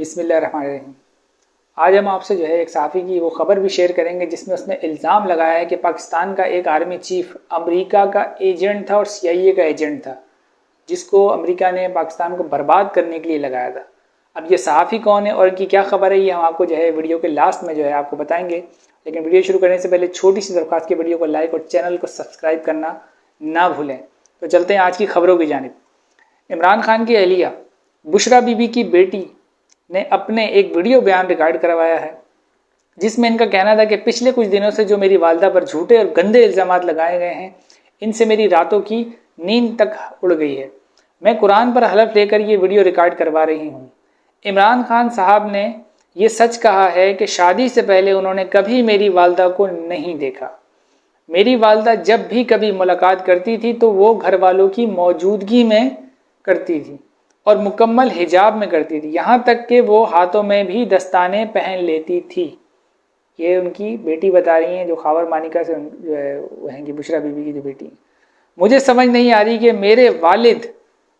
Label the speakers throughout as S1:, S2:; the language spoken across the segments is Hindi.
S1: बिस्मिल्लाहिर्रहमानिर्रहीम। आज हम आपसे एक सहाफ़ी की वो ख़बर भी शेयर करेंगे जिसमें उसने इल्ज़ाम लगाया है कि पाकिस्तान का एक आर्मी चीफ अमेरिका का एजेंट था और CIA का एजेंट था, जिसको अमेरिका ने पाकिस्तान को बर्बाद करने के लिए लगाया था। अब ये सहाफ़ी कौन है और इनकी क्या ख़बर है, ये हम आपको वीडियो के लास्ट में आपको बताएंगे। लेकिन वीडियो शुरू करने से पहले छोटी सी दरख्वास्त की, वीडियो को लाइक और चैनल को सब्सक्राइब करना ना भूलें। तो चलते हैं आज की खबरों की जानिब। इमरान खान की अहलिया बुशरा बीबी की बेटी ने अपने एक वीडियो बयान रिकॉर्ड करवाया है, जिसमें इनका कहना था कि पिछले कुछ दिनों से जो मेरी वालदा पर झूठे और गंदे इल्ज़ामात लगाए गए हैं, इनसे मेरी रातों की नींद तक उड़ गई है। मैं कुरान पर हलफ लेकर ये वीडियो रिकॉर्ड करवा रही हूँ। इमरान खान साहब ने ये सच कहा है कि शादी से पहले उन्होंने कभी मेरी वालदा को नहीं देखा। मेरी वालदा जब भी कभी मुलाकात करती थी तो वो घर वालों की मौजूदगी में करती थी और मुकम्मल हिजाब में करती थी, यहाँ तक कि वो हाथों में भी दस्ताने पहन लेती थी। ये उनकी बेटी बता रही हैं, जो खावर मानिका से जो है वो हैं कि बुशरा बीबी की जो बेटी है। मुझे समझ नहीं आ रही कि मेरे वालिद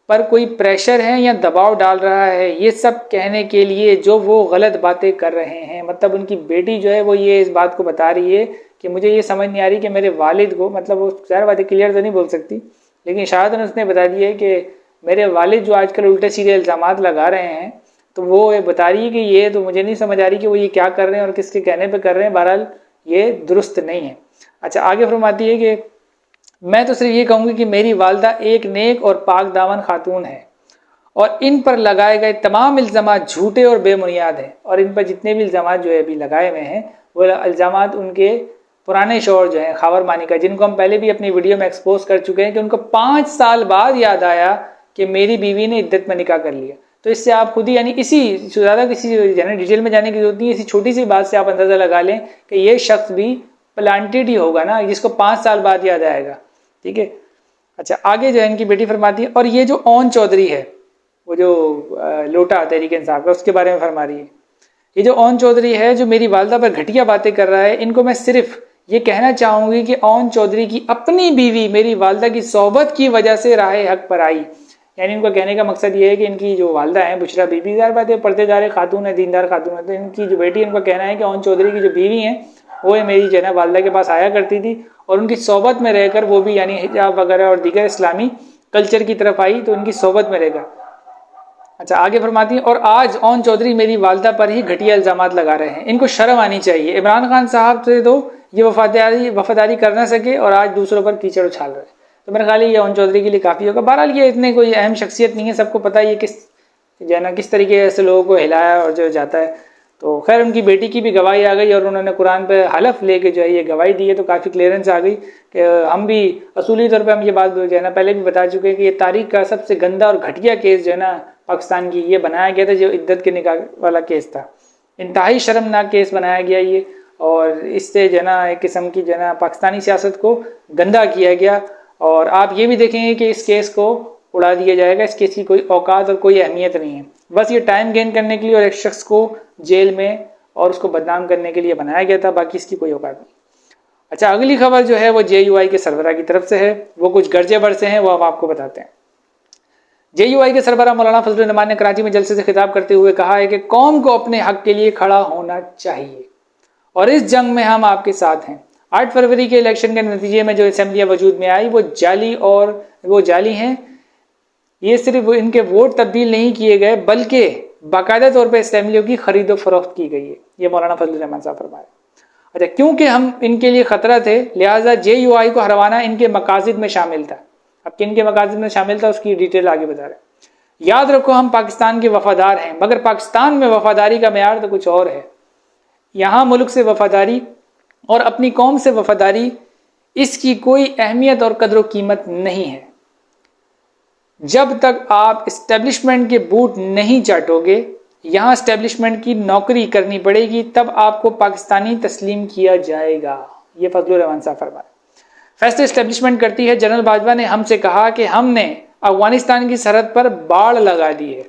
S1: पर कोई प्रेशर है या दबाव डाल रहा है ये सब कहने के लिए जो वो गलत बातें कर रहे हैं। मतलब उनकी बेटी जो है वो ये इस बात को बता रही है कि मुझे ये समझ नहीं आ रही कि मेरे वालिद को, मतलब वो ज़ाहिर बात है क्लियर तो नहीं बोल सकती, लेकिन शायद उसने बता दिया है कि मेरे वालिद जो आजकल उल्टे सीधे इल्ज़ामात लगा रहे हैं, तो वो ये बता रही है कि ये तो मुझे नहीं समझ आ रही कि वो ये क्या कर रहे हैं और किसके कहने पे कर रहे हैं। बहरहाल ये दुरुस्त नहीं है। अच्छा, आगे फरमाती है कि मैं तो सिर्फ ये कहूँगी कि मेरी वालदा एक नेक और पाक दामन खातून है और इन पर लगाए गए तमाम इल्ज़ामात झूठे और बेबुनियाद हैं। और इन पर जितने भी इल्ज़ामात जो है अभी लगाए हुए हैं वो इल्ज़ामात उनके पुराने शौहर जो हैं खावर मानिका, जिनको हम पहले भी अपनी वीडियो में एक्सपोज कर चुके हैं कि उनको 5 साल बाद याद आया कि मेरी बीवी ने इद्दत में निकाह कर लिया। तो इससे आप खुद ही इसी ज़्यादा किसी डिटेल में जाने की जरूरत नहीं है, इसी छोटी सी बात से आप अंदाज़ा लगा लें कि ये शख्स भी प्लांटेड ही होगा ना, जिसको 5 साल बाद याद आएगा। ठीक है। अच्छा, आगे जो है इनकी बेटी फरमाती है, और ये जो ओन चौधरी है, वो जो लोटा तहरीक इंसाफ का, उसके बारे में फरमा रही है। ये जो ओन चौधरी है जो मेरी वालदा पर घटिया बातें कर रहा है, इनको मैं सिर्फ ये कहना चाहूँगी कि ओन चौधरी की अपनी बीवी मेरी वालदा की सोहबत की वजह से राह हक पर आई। यानी इनका कहने का मकसद ये है कि इनकी जो वालदा है बुशरा बीबी, ज़ाहिर बात है पर्देदार खातून है, दीनदार खातून है, तो इनकी जो बेटी है, इनका कहना है कि ओन चौधरी की जो बीवी है वो मेरी जो है ना वालदा के पास आया करती थी और उनकी सोहबत में रहकर वो भी हिजाब वगैरह और दीगर इस्लामी कल्चर की तरफ आई, तो उनकी सोहबत में रहकर। अच्छा, आगे फरमाती है, और आज ओन चौधरी मेरी वालदा पर ही घटिया इल्ज़ामात लगा रहे हैं। इनको शर्म आनी चाहिए। इमरान खान साहब से तो ये वफादारी कर ना सके और आज दूसरों पर कीचड़ उछाल रहे हैं। तो मेरे ख्याल ये ओन चौधरी के लिए काफ़ी होगा। बहरहाल ये इतने कोई अहम शख्सियत नहीं है, सबको पता है ये किस तरीके से लोगों को हिलाया और जो जाता है। तो खैर उनकी बेटी की भी गवाही आ गई और उन्होंने कुरान पे हलफ लेके जो है ये गवाही दी है, तो काफ़ी क्लियरेंस आ गई कि हम भी असूली तौर पे हम ये बात जो है ना पहले भी बता चुके हैं कि ये तारीख का सबसे गंदा और घटिया केस जो है ना पाकिस्तान की ये बनाया गया था, जो इद्दत के निकाह वाला केस था। इंतहाई शर्मनाक केस बनाया गया ये, और इससे जो है ना एक किस्म की जो है ना पाकिस्तानी सियासत को गंदा किया गया। और आप ये भी देखेंगे कि इस केस को उड़ा दिया जाएगा। इस केस की कोई औकात और कोई अहमियत नहीं है, बस ये टाइम गेन करने के लिए और एक शख्स को जेल में और उसको बदनाम करने के लिए बनाया गया था, बाकी इसकी कोई औकात नहीं। अच्छा, अगली खबर जो है वो JUI के सरबराह की तरफ से है। वो कुछ गर्जे बरसे हैं, वो हम आपको बताते हैं। JUI के सरबराह मौलाना फजलुर रहमान ने कराची में जलसे से खिताब करते हुए कहा है कि कौम को अपने हक के लिए खड़ा होना चाहिए और इस जंग में हम आपके साथ हैं। 8 फरवरी के इलेक्शन के नतीजे में जो असेंबलियाँ वजूद में आई वो जाली हैं। ये सिर्फ इनके वोट तब्दील नहीं किए गए बल्कि बाकायदा तौर पर असेंबलियों की खरीदो फरोख्त की गई है। ये मौलाना फजलुर रहमान साहब फरमाए। अच्छा, क्योंकि हम इनके लिए खतरा थे लिहाजा JUI को हरवाना इनके मकासद में शामिल था। अब किन के मकासद में शामिल था उसकी डिटेल आगे बता रहे हैं। याद रखो, हम पाकिस्तान के वफादार हैं, मगर पाकिस्तान में वफादारी का मेयार तो कुछ और है। यहाँ मुल्क से वफादारी और अपनी कौम से वफादारी, इसकी कोई अहमियत और कदर कीमत नहीं है। जब तक आप इस्टेब्लिशमेंट के बूट नहीं चाटोगे, यहाँ इस्टेब्लिशमेंट की नौकरी करनी पड़ेगी, तब आपको पाकिस्तानी तस्लीम किया जाएगा। ये फजलुर रहमान साहब फरमाए। फैसले इस्टेब्लिशमेंट करती है, जनरल बाजवा ने हमसे कहा कि हमने अफगानिस्तान की सरहद पर बाड़ लगा दी है,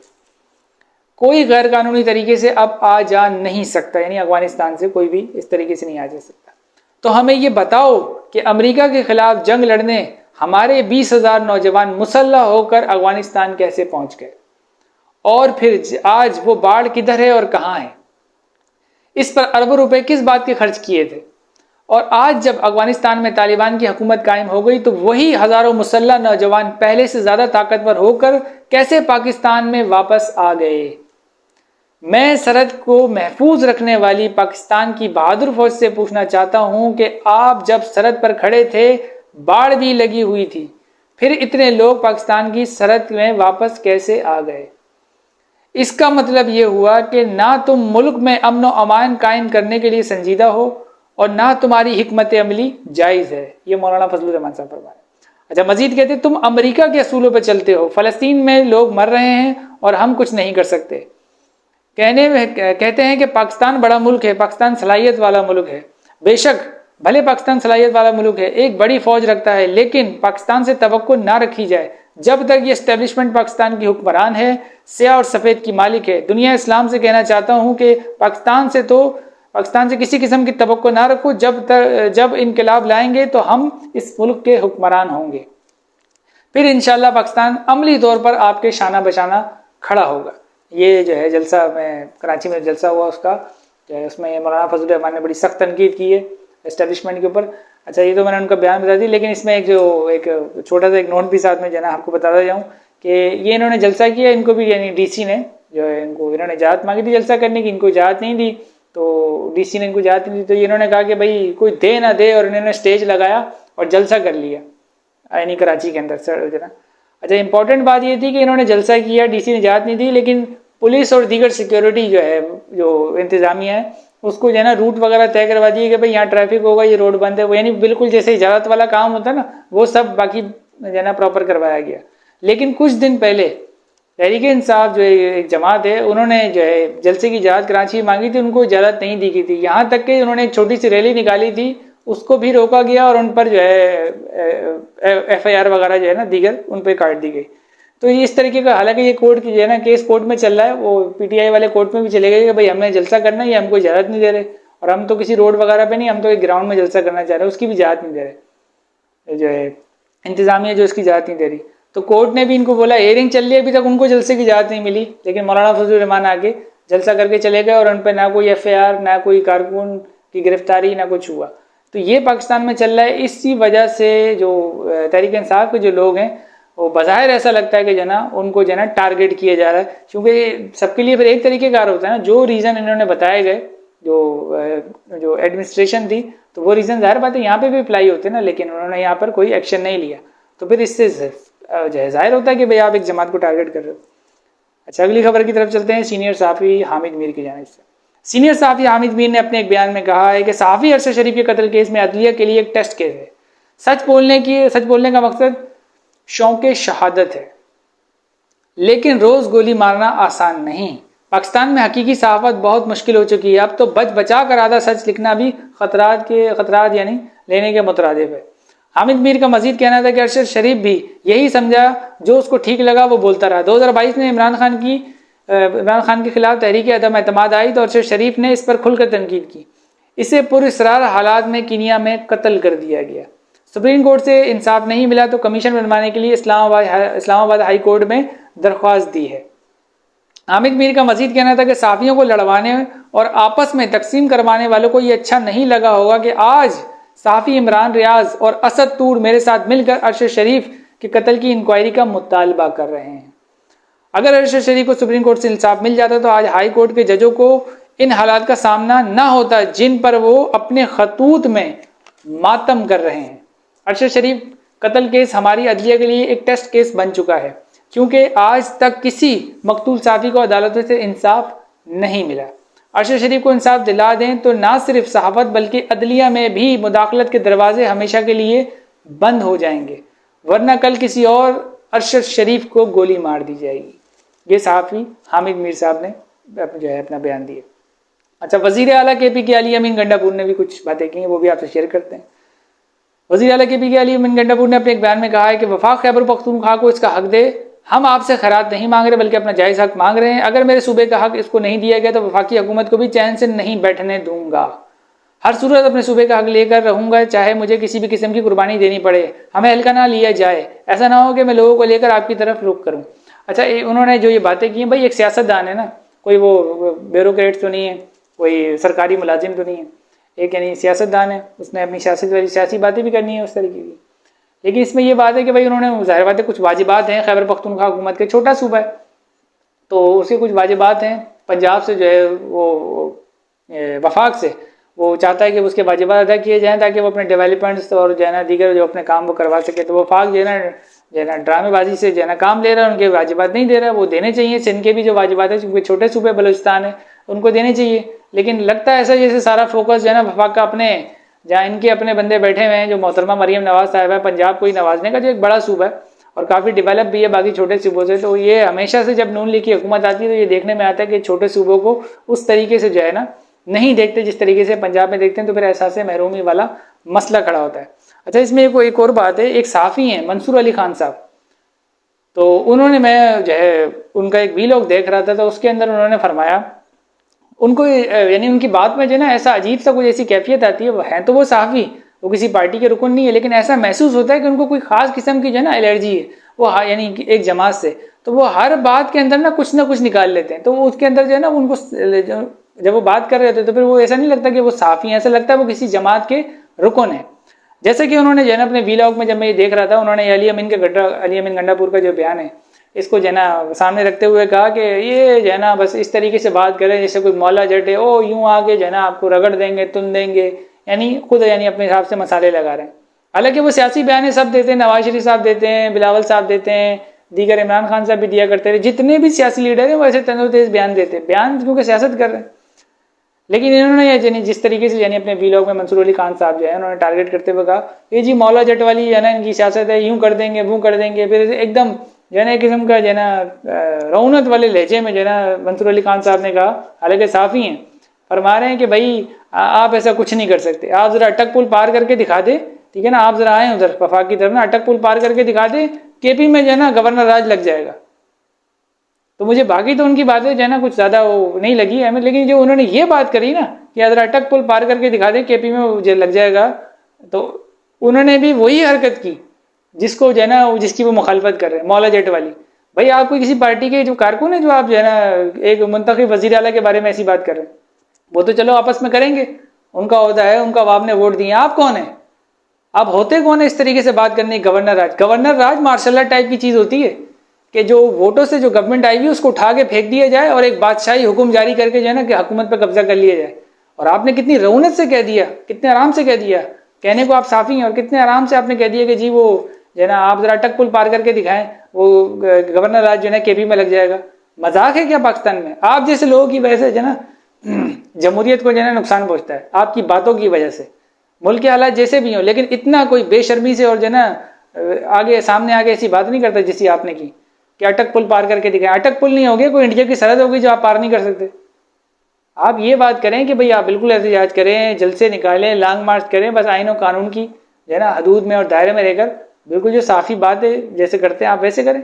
S1: कोई गैर कानूनी तरीके से अब आ जा नहीं सकता, यानी अफगानिस्तान से कोई भी इस तरीके से नहीं आ जा सकता। तो हमें ये बताओ कि अमेरिका के खिलाफ जंग लड़ने हमारे 20,000 नौजवान मुसल्लह होकर अफगानिस्तान कैसे पहुंच गए और फिर आज वो बाढ़ किधर है और कहाँ है। इस पर अरबों रुपए किस बात के खर्च किए थे। और आज जब अफगानिस्तान में तालिबान की हुकूमत कायम हो गई तो वही हजारों मुसल्लह नौजवान पहले से ज्यादा ताकतवर होकर कैसे पाकिस्तान में वापस आ गए। मैं सरहद को महफूज रखने वाली पाकिस्तान की बहादुर फौज से पूछना चाहता हूं कि आप जब सरहद पर खड़े थे बाढ़ भी लगी हुई थी, फिर इतने लोग पाकिस्तान की सरहद में वापस कैसे आ गए। इसका मतलब यह हुआ कि ना तुम मुल्क में अमन और अमान कायम करने के लिए संजीदा हो और ना तुम्हारी हिकमत अमली जायज़ है। ये मौलाना फजलुर रहमान साहब फरमाए। अच्छा, मजीद कहते तुम अमेरिका के असूलों पर चलते हो, फलस्तीन में लोग मर रहे हैं और हम कुछ नहीं कर सकते। कहते हैं कि पाकिस्तान बड़ा मुल्क है, पाकिस्तान सलाहियत वाला मुल्क है। बेशक भले पाकिस्तान सलाहियत वाला मुल्क है, एक बड़ी फौज रखता है, लेकिन पाकिस्तान से तवक्को ना रखी जाए। जब तक ये एस्टेब्लिशमेंट पाकिस्तान की हुक्मरान है, स्याह और सफ़ेद की मालिक है। दुनिया इस्लाम से कहना चाहता हूँ कि पाकिस्तान से किसी किस्म की तवक्को ना रखो। जब इनकलाब लाएंगे तो हम इस मुल्क के हुक्मरान होंगे, फिर इंशाल्लाह पाकिस्तान अमली तौर पर आपके शाना बशाना खड़ा होगा। ये जो है जलसा में कराची में जलसा हुआ उसका जो है, उसमें मौलाना फजलुर रहमान ने बड़ी सख्त तनकीद की है एस्टेब्लिशमेंट के ऊपर। अच्छा, ये तो मैंने उनका बयान बता दी, लेकिन इसमें एक छोटा सा एक नोट भी साथ में जो है ना आपको बताता जाऊँ कि ये इन्होंने जलसा किया, इनको भी यानी डीसी ने जो है इन्होंने इजाज़त मांगी थी जलसा करने की, इनको इजाज़त नहीं दी, तो डीसी ने इनको इजाज़त नहीं दी, तो इन्होंने कहा कि भाई कोई दे ना दे, और इन्होंने स्टेज लगाया और जलसा कर लिया यानी कराची के अंदर जो ना। अच्छा, इंपॉर्टेंट बात ये थी कि इन्होंने जलसा किया, डीसी ने इजाज़त नहीं दी, लेकिन पुलिस और दीगर सिक्योरिटी जो है जो इंतजामिया है उसको जो है ना रूट वगैरह तय करवा दिए कि भाई यहाँ ट्रैफिक होगा, ये रोड बंद है, वो यानी बिल्कुल जैसे इजाज़त वाला काम होता है ना वो सब बाकी जो है ना प्रॉपर करवाया गया। लेकिन कुछ दिन पहले तहरीक इंसाफ जो एक जमात है उन्होंने जो है जलसे की इजाज़त कराची मांगी थी, उनको इजाज़त नहीं दी गई थी। यहाँ तक कि उन्होंने एक छोटी सी रैली निकाली थी, उसको भी रोका गया और उन पर जो है FIR वगैरह जो है ना दीगर उन पर काट दी गई। तो इस तरीके का, हालांकि ये कोर्ट की जो है ना केस कोर्ट में चल रहा है, वो PTI वाले कोर्ट में भी चले गए कि भाई हमें जलसा करना है, ये हमको इजाज़त नहीं दे रहे, और हम तो किसी रोड वगैरह पे नहीं, हम तो एक ग्राउंड में जलसा करना चाह रहे हैं, उसकी भी इजाज़त नहीं दे रहे, जो है इंतजामिया जो इसकी इजाज़त नहीं दे रही। तो कोर्ट ने भी इनको बोला, हेयरिंग चल रही है, अभी तक उनको जलसे की इजाज़त नहीं मिली, लेकिन मौलाना फजलुर रहमान आके जलसा करके चले गए और उन पर ना कोई FIR, ना कोई कारकुन की गिरफ्तारी, ना कुछ हुआ। तो ये पाकिस्तान में चल रहा है। इसी वजह से जो तहरीक इंसाफ के जो लोग हैं वो बज़ाहिर ऐसा लगता है कि जना उनको जना टारगेट किया जा रहा है, क्योंकि सबके लिए फिर एक तरीके का होता है ना, जो रीज़न इन्होंने बताए गए जो एडमिनिस्ट्रेशन थी, तो वो रीज़न ज़ाहिर बात है यहाँ पे भी अप्लाई होते हैं ना, लेकिन उन्होंने यहाँ पर कोई एक्शन नहीं लिया, तो फिर इससे जाहिर होता है कि भाई आप एक जमात को टारगेट कर रहे हो। अच्छा, अगली खबर की तरफ चलते हैं सीनियर सहाफ़ी हामिद मीर की जानिब से। सीनियर सहाफ़ी हामिद मीर ने अपने एक बयान में कहा है कि सहाफ़ी अरशद शरीफ के कत्ल केस में अदलिया के लिए एक टेस्ट केस है। सच बोलने का मकसद शौक़े शहादत है, लेकिन रोज गोली मारना आसान नहीं। पाकिस्तान में हकीकी सहाफत बहुत मुश्किल हो चुकी है। अब तो बचा कर आधा सच लिखना भी खतरात यानी लेने के मुतरादिफ है। हामिद मीर का मजीद कहना था कि अरशद शरीफ भी यही समझा, जो उसको ठीक लगा वो बोलता रहा। 2022 में इमरान खान के खिलाफ तहरीक अदम एतमाद आई तो अरशद शरीफ ने इस पर खुलकर तनकीद की। इसे पुरअसरार हालात में कीनिया में कत्ल कर दिया गया। सुप्रीम कोर्ट से इंसाफ नहीं मिला तो कमीशन बनवाने के लिए इस्लामाबाद हाई कोर्ट में दरख्वास्त दी है। हामिद मीर का मजीद कहना था कि साफियों को लड़वाने और आपस में तकसीम करवाने वालों को ये अच्छा नहीं लगा होगा कि आज साफी इमरान रियाज और असद तूर मेरे साथ मिलकर अरशद शरीफ के कत्ल की इंक्वायरी का मुतालबा कर रहे हैं। अगर अरशद शरीफ को सुप्रीम कोर्ट से इंसाफ मिल जाता तो आज हाई कोर्ट के जजों को इन हालात का सामना न होता जिन पर वो अपने खतूत में मातम कर रहे हैं। अरशद शरीफ कत्ल केस हमारी अदलिया के लिए एक टेस्ट केस बन चुका है, क्योंकि आज तक किसी मकतूल साफी को अदालतों से इंसाफ नहीं मिला। अरशद शरीफ को इंसाफ दिला दें तो ना सिर्फ सहाफत बल्कि अदलिया में भी मुदाखलत के दरवाजे हमेशा के लिए बंद हो जाएंगे, वरना कल किसी और अरशद शरीफ को गोली मार दी जाएगी। ये सहाफ़ी हामिद मीर साहब ने जो है अपना बयान दिया। अच्छा, वज़ीर आला KPK अली अमीन गंडापुर ने भी कुछ बातें की हैं, वो भी आपसे शेयर करते हैं। वज़ीर आला KPK अली अमीन गंडापुर ने अपने एक बयान में कहा है कि वफाक खैबर पख्तूनख्वा को इसका हक दे। हम आपसे खैरात नहीं मांग रहे बल्कि अपना जायज़ हक मांग रहे हैं। अगर मेरे सूबे का हक इसको नहीं दिया गया तो वफाकी हुकूमत को भी चैन से नहीं बैठने दूंगा। हर सूरत अपने सूबे का हक लेकर रहूंगा, चाहे मुझे किसी भी किस्म की कुर्बानी देनी पड़े। हमें हल्का ना लिया जाए, ऐसा ना हो कि मैं लोगों को लेकर आपकी तरफ रुख करूं। अच्छा, उन्होंने जो ये बातें की हैं, भाई एक सियासतदान है ना, कोई वो ब्यूरोक्रेट तो नहीं है, कोई सरकारी मुलाजिम तो नहीं है, एक यानी सियासतदान है, उसने अपनी सियासी बातें भी करनी है उस तरीके की। लेकिन इसमें ये बात है कि भाई उन्होंने जाहिर बात है कुछ वाजिबात हैं, खैबर पख्तूनख्वा हुकूमत के छोटा सूबा है तो उसके कुछ वाजिबात हैं, पंजाब से जो है वो वफाक से वो चाहता है कि उसके वाजिबात अदा किए जाएँ ताकि वो अपने डेवलपमेंट्स और जो है ना दीगर जो अपने काम वो करवा सके। तो वफाक जो है ना ड्रामेबाजी से जो है ना काम ले रहा है, उनके वाजिबात नहीं दे रहा है, वो देने चाहिए। सिंध के भी जो वाजिबात है, क्योंकि छोटे सूबे बलूचिस्तान है, उनको देने चाहिए। लेकिन लगता है ऐसा जैसे सारा फोकस जो है ना वफाक का अपने, जहाँ इनके अपने बंदे बैठे हुए हैं, जो मोहतरमा मरियम नवाज साहिबा है, पंजाब को ही नवाजने का जो एक बड़ा सूबा है और काफ़ी डेवलप भी है बाकी छोटे सूबों से। तो ये हमेशा से जब नून लीग की हुकूमत आती है तो ये देखने में आता है कि छोटे सूबों को उस तरीके से जो है ना नहीं देखते जिस तरीके से पंजाब में देखते हैं, तो फिर एहसास महरूमी वाला मसला खड़ा होता है। अच्छा, इसमें एक और बात है, एक साफ़ी हैं मंसूर अली खान साहब, तो उन्होंने, मैं जो है उनका एक वीलॉग देख रहा था, तो उसके अंदर उन्होंने फरमाया, उनको यानी उनकी बात में जो है ना ऐसा अजीब सा कुछ ऐसी कैफियत आती है तो वो साफ़ी, वो किसी पार्टी के रुकन नहीं है, लेकिन ऐसा महसूस होता है कि उनको कोई खास किस्म की जो है ना एलर्जी है वो, यानी एक जमात से, तो वो हर बात के अंदर ना कुछ निकाल लेते हैं। तो वो उसके अंदर जो है ना उनको जब वो बात कर रहे होते तो फिर वो ऐसा नहीं लगता कि वो साफ़ी है, ऐसा लगता है वो किसी जमात के रुकन है। जैसे कि उन्होंने जो है ना अपने वीलॉग में, जब मैं ये देख रहा था, उन्होंने अली अमीन गंडापुर का जो बयान है इसको जो है ना सामने रखते हुए कहा कि ये जो है ना बस इस तरीके से बात करें जैसे कोई मौला जट है, ओ यूं आके जो है ना आपको रगड़ देंगे, तुन देंगे, यानी खुद यानी अपने हिसाब से मसाले लगा रहे हैं। हालांकि वो सियासी बयान सब देते हैं, नवाज शरीफ साहब देते हैं, बिलावल साहब देते हैं, दीगर इमरान खान साहब भी दिया करते थे, जितने भी सियासी लीडर हैं वो ऐसे तंदुरुस्त बयान देते हैं, बयान क्योंकि सियासत कर रहे हैं। लेकिन इन्होंने जिस तरीके से यानी अपने वीलॉग में मंसूर अली खान साहब जो है उन्होंने टारगेट करते हुए कहा, ये जी मौला जट वाली है ना इनकी सियासत है, यूं कर देंगे वो कर देंगे, फिर एकदम जो है ना एक किस्म का जो है ना रौनत वाले लहजे में जो है ना मंसूर अली खान साहब ने कहा, हालांकि साफ़ी हैं, फरमा रहे हैं कि भाई आप ऐसा कुछ नहीं कर सकते, आप ज़रा अटक पुल पार करके दिखा दे, ठीक है ना, आप ज़रा आए उधर वफाक की तरफ ना, अटक पुल पार करके दिखा दे, केपी में जो है ना गवर्नर राज लग जाएगा। तो मुझे बाकी तो उनकी बातें जो है ना कुछ ज़्यादा वो नहीं लगी है, लेकिन जो उन्होंने ये बात करी ना कि अगर अटक पुल पार करके दिखा दें केपी में मुझे लग जाएगा, तो उन्होंने भी वही हरकत की जिसको जो है ना जिसकी वो मुखालफत कर रहे हैं, मौला जट वाली। भाई आप कोई किसी पार्टी के जो कारकुन है जो आप जो है ना एक मुंतखब वज़ीर आला के बारे में ऐसी बात कर रहे हैं, वो तो चलो आपस में करेंगे, उनका ओहदा है, उनका अवाम ने वोट दिए, आप कौन है, आप होते कौन है इस तरीके से बात करनी। गवर्नर राज मार्शल टाइप की चीज़ होती है कि जो वोटों से जो गवर्नमेंट आई हुई उसको उठा के फेंक दिया जाए और एक बादशाही हुक्म जारी करके जो है ना कि हुकूमत पर कब्जा कर लिया जाए। और आपने कितनी रौनक से कह दिया, कितने आराम से कह दिया, कहने को आप साफ़ी हैं और कितने आराम से आपने कह दिया कि जी वो जो है ना आप ज़रा अटक पुल पार करके दिखाएं, वो गवर्नर राज जो है ना केपी में लग जाएगा। मजाक है क्या पाकिस्तान में? आप जैसे लोगों की वजह से जो है ना जमहूरियत को जो है ना नुकसान पहुँचता है, आपकी बातों की वजह से, मुल्क के हालात जैसे भी हों, लेकिन इतना कोई बेशर्मी से और जो है ना आगे सामने आगे ऐसी बात नहीं करता जैसी आपने की कि अटक पुल पार करके दिखाएं। अटक पुल नहीं होगी, कोई इंडिया की सरहद होगी जो आप पार नहीं कर सकते। आप ये बात करें कि भाई आप बिल्कुल एहतजाज करें, जलसे निकालें, लॉन्ग मार्च करें, बस आईन और कानून की जो है ना हदूद में और दायरे में रहकर बिल्कुल जो साफ़ी बात है जैसे करते हैं आप वैसे करें।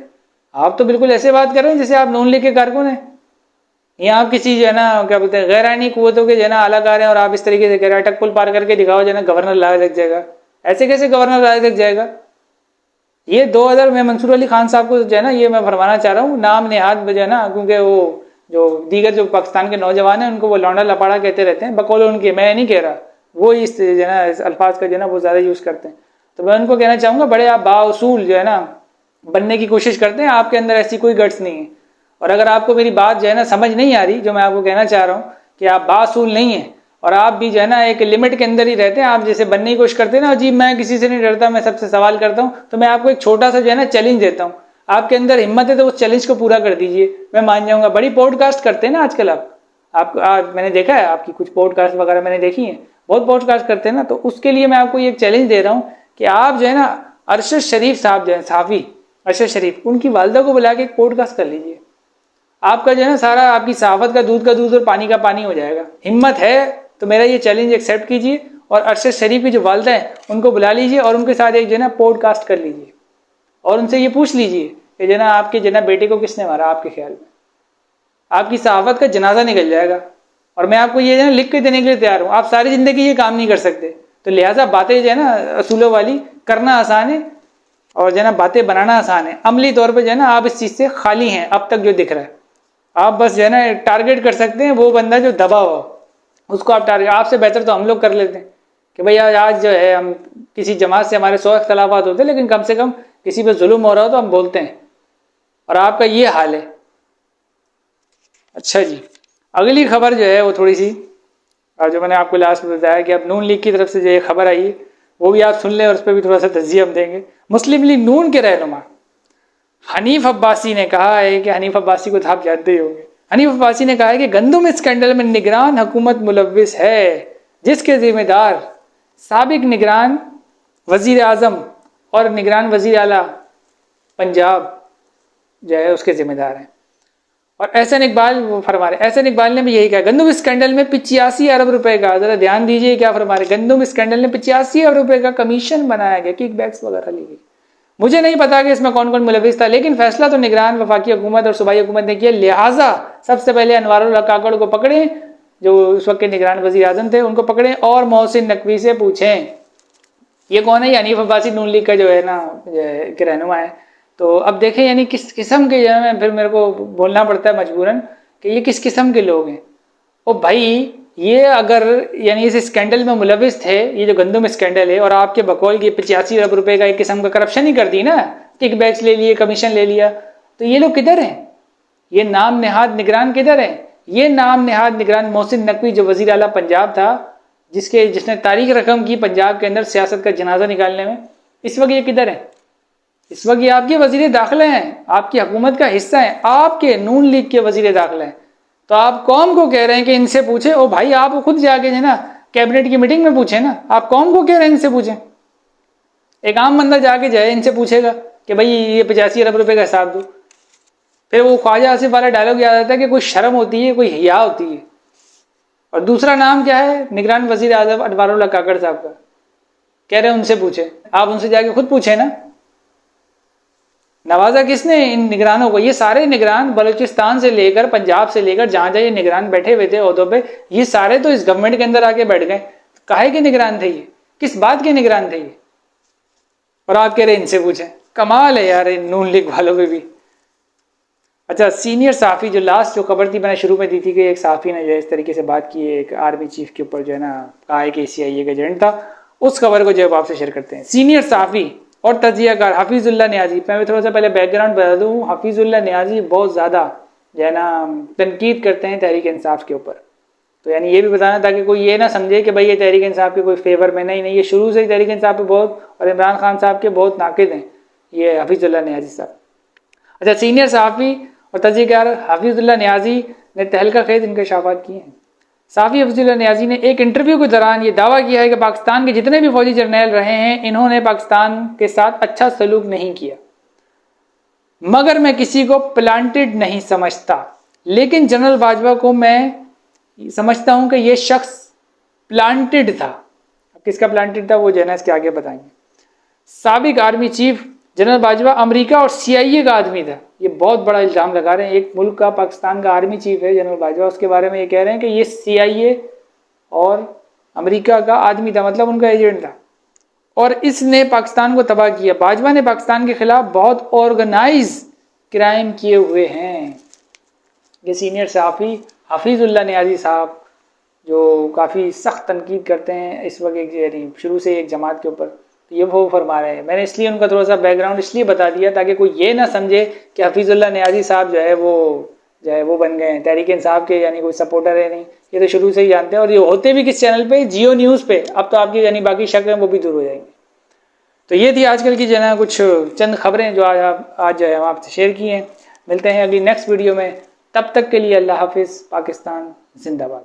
S1: आप तो बिल्कुल ऐसे बात कर रहे हैं जैसे आप नून लीग के कारकुन हैं, या आप किसी जो है ना क्या बोलते हैं गैर आईनी कुव्वतों के जो है ना आला कार हैं और आप इस तरीके से कह रहे हैं अटक पुल पार करके दिखाओ जो है ना गवर्नर राज लग जाएगा। ऐसे कैसे गवर्नर राज लग जाएगा? ये 2000 में मंसूर अली खान साहब को जो है ना ये मैं फरमाना चाह रहा हूँ, नाम नेहाद जो है ना, क्योंकि वो जो दीगर जो पाकिस्तान के नौजवान हैं उनको वो लौंडा लपाड़ा कहते रहते हैं, बकौल उनके, मैं नहीं कह रहा, वो इस जो है ना इस अल्फाज का जो है ना वो ज़्यादा यूज़ करते हैं। तो मैं उनको कहना चाहूँगा, बड़े आप बाउसूल जो है ना बनने की कोशिश करते हैं, आपके अंदर ऐसी कोई गट्स नहीं है। और अगर आपको मेरी बात जो है ना समझ नहीं आ रही, जो मैं आपको कहना चाह रहा हूँ कि आप बाउसूल नहीं है और आप भी जो है ना एक लिमिट के अंदर ही रहते हैं, आप जैसे बनने की कोशिश करते हैं ना, जी मैं किसी से नहीं डरता, मैं सबसे सवाल करता हूँ, तो मैं आपको एक छोटा सा जो है ना चैलेंज देता हूँ, आपके अंदर हिम्मत है तो उस चैलेंज को पूरा कर दीजिए, मैं मान जाऊँगा। बड़ी पॉडकास्ट करते हैं ना आजकल आप मैंने देखा है, आपकी कुछ पॉडकास्ट वगैरह मैंने देखी है, बहुत पॉडकास्ट करते हैं ना, तो उसके लिए मैं आपको ये चैलेंज दे रहा हूँ कि आप जो है ना अरशद शरीफ साहब जो है साफ़ी अरशद शरीफ, उनकी वालदा को बुला के एक पॉडकास्ट कर लीजिए, आपका जो है ना सारा आपकी सहाफत का दूध और पानी का पानी हो जाएगा। हिम्मत है तो मेरा ये चैलेंज एक्सेप्ट कीजिए और अरशद शरीफ की जो वालदा है उनको बुला लीजिए और उनके साथ एक जो है ना पॉडकास्ट कर लीजिए और उनसे ये पूछ लीजिए कि जो है ना आपके जो है ना बेटे को किसने मारा, आपके ख्याल में आपकी सहाफत का जनाजा निकल जाएगा। और मैं आपको ये जो है लिख के देने के लिए तैयार हूँ, आप सारी ज़िंदगी ये काम नहीं कर सकते, तो लिहाजा बातें जो है ना असूलों वाली करना आसान है और जो है ना बातें बनाना आसान है, अमली तौर पे जो है ना आप इस चीज़ से खाली हैं अब तक जो दिख रहा है। आप बस जो है ना टारगेट कर सकते हैं वो बंदा जो दबा हुआ, उसको आप टारगेट, आपसे बेहतर तो हम लोग कर लेते हैं कि भाई आज जो है हम किसी जमात से हमारे 100 इख्तलाफात होते हैं, लेकिन कम से कम किसी पे जुल्म हो रहा हो तो हम बोलते हैं, और आपका ये हाल है। अच्छा जी, अगली खबर जो है वो थोड़ी सी, और जो मैंने आपको लास्ट में बताया कि अब नून लीग की तरफ से जो ये खबर आई है वो भी आप सुन लें और उस पर भी थोड़ा सा तज्जिया हम देंगे। मुस्लिम लीग नून के रहनुमा हनीफ अब्बासी ने कहा है कि, हनीफ अब्बासी को तो आप जानते ही होंगे, हनीफ अब्बासी ने कहा है कि गंदुम स्कैंडल में निगरान हुकूमत मुलव्विस है, जिसके जिम्मेदार साबिक निगरान वजीर आजम और निगरान वजीर आला पंजाब जो है उसके जिम्मेदार हैं। और एहसन इकबाल वो फरमा रहे, एहसन इकबाल ने भी यही कहा, गंदुम स्कैंडल में 85 अरब रुपए का, जरा ध्यान दीजिए क्या फरमा रहे, गंदुम स्कैंडल में 85 अरब रुपए का कमीशन बनाया गया, किकबैक्स वगैरह ली गई। मुझे नहीं पता कि इसमें कौन कौन मुलविस था, लेकिन फैसला तो निगरान वफाकी हुकूमत और सूबाई हुकूमत ने किया, लिहाजा सबसे पहले अनवारुल हक काकड़ को पकड़े, जो उस वक्त के निगरान वजीर आजम थे, उनको पकड़े और मोहसिन नकवी से पूछें ये कौन है, ये हनीफ अब्बासी नून लीग का जो है ना के रहनुमा है। तो अब देखें यानी किस किस्म के जो है, फिर मेरे को बोलना पड़ता है मजबूरन कि ये किस किस्म के लोग हैं। ओ भाई, ये अगर यानी इस स्कैंडल में मुलविस थे, ये जो गंदुम स्कैंडल है, और आपके बकौल की 85 अरब रुपए का एक किस्म का करप्शन ही कर दी ना, किकबैक्स ले लिए, कमीशन ले लिया, तो ये लोग किधर हैं? ये नाम नेहाद निगरान किधर है? ये नाम नेहाद निगरान मोहसिन नकवी जो वजीर आला पंजाब था, जिसने तारीख रकम की पंजाब के अंदर सियासत का जनाजा निकालने में, इस वक्त ये किधर है? इस वक्त ये आपके वजीर दाखिले हैं, आपकी हुकूमत का हिस्सा है, आपके नून लीग के वजीर दाखिले हैं। तो आप कौम को कह रहे हैं कि इनसे पूछे? ओ भाई, आप खुद जाके है ना कैबिनेट की मीटिंग में पूछे ना, आप कौम को कह रहे हैं इनसे पूछे? एक आम बंदा जाके जाए इनसे पूछेगा कि भाई ये 85 अरब रुपए का हिसाब दो, फिर वो ख्वाजा आसिफ वाला डायलॉग याद आता है कि कोई शर्म होती है, कोई हिया होती है। और दूसरा नाम क्या है? निगरान वजीर आजम अनवारुल हक काकड़ साहब का, कह रहे हैं उनसे पूछे। आप उनसे जाके खुद पूछे ना, नवाजा किसने इन निगरानों को? ये सारे निगरान बलूचिस्तान से लेकर पंजाब से लेकर जहां जहां ये निगरान बैठे हुए थे ओहदों पे, ये सारे तो इस गवर्नमेंट के अंदर आके बैठ गए। काहे के निगरान थे ये? किस बात के निगरान थे ये? और आप कह रहे इनसे पूछे? कमाल है यार इन नून लीग वालों पे भी। अच्छा, सीनियर साफ़ी जो लास्ट जो खबर थी मैंने शुरू में दी थी कि एक साफ़ी ने जो है इस तरीके से बात की है एक आर्मी चीफ के ऊपर, जो है ना कहा है कि CIA का एजेंट था, उस खबर को जो है आपसे शेयर करते हैं। सीनियर साफ़ी और तजियाकार हफीजुल्लाह नियाजी, मैं थोड़ा सा पहले बैकग्राउंड बता दूँ, हफीजुल्लाह नियाजी बहुत ज़्यादा जो है ना तनकीद करते हैं तहरीक इंसाफ के ऊपर। तो यानी ये भी बताना ताकि कोई ये ना समझे कि भाई ये तहरीक इंसाफ के कोई फेवर में, नहीं, ये शुरू से ही तहरीक इंसाफ पे बहुत और इमरान खान साहब के बहुत नाकिद हैं ये हफीजुल्लाह नियाजी साहब। अच्छा, सीनियर साफ़ी और तजियाकार हफीजुल्लाह नियाजी ने तहलका खेज इंकशाफात किए हैं। साफ़ी हफीजुल्लाह नियाजी ने एक इंटरव्यू के दौरान ये दावा किया है कि पाकिस्तान के जितने भी फौजी जर्नैल रहे हैं, इन्होंने पाकिस्तान के साथ अच्छा सलूक नहीं किया, मगर मैं किसी को प्लांटेड नहीं समझता, लेकिन जनरल बाजवा को मैं समझता हूं कि यह शख्स प्लांटेड था। किसका प्लांटेड था वो जो है ना इसके आगे बताएंगे। साबिक army chief general Bajwa America और CIA का आदमी था। ये बहुत बड़ा इल्ज़ाम लगा रहे हैं, एक मुल्क का पाकिस्तान का आर्मी चीफ है जनरल बाजवा, उसके बारे में ये कह रहे हैं कि ये CIA और अमेरिका का आदमी था, मतलब उनका एजेंट था, और इसने पाकिस्तान को तबाह किया। बाजवा ने पाकिस्तान के खिलाफ बहुत ऑर्गेनाइज क्राइम किए हुए हैं। ये सीनियर साफ़ी हफीजुल्लाह नियाजी साहब जो काफ़ी सख्त तनकीद करते हैं इस वक्त एक शुरू से एक जमात के ऊपर, तो ये वो फरमा रहे हैं। मैंने इसलिए उनका थोड़ा सा बैकग्राउंड इसलिए बता दिया ताकि कोई ये ना समझे कि हफीजुल्लाह नियाजी साहब जो है वो बन गए हैं तहरीक इंसाफ के, यानी कोई सपोर्टर है, नहीं, ये तो शुरू से ही जानते हैं। और ये होते भी किस चैनल पे? जियो न्यूज़ पे। अब तो आपकी यानी बाकी शक है वो भी दूर हो जाएंगे। तो ये थी आजकल की जो है ना कुछ चंद खबरें जो आज जो है हम आपसे शेयर की हैं। मिलते हैं अगली नेक्स्ट वीडियो में, तब तक के लिए अल्लाह हाफिज़। पाकिस्तान जिंदाबाद।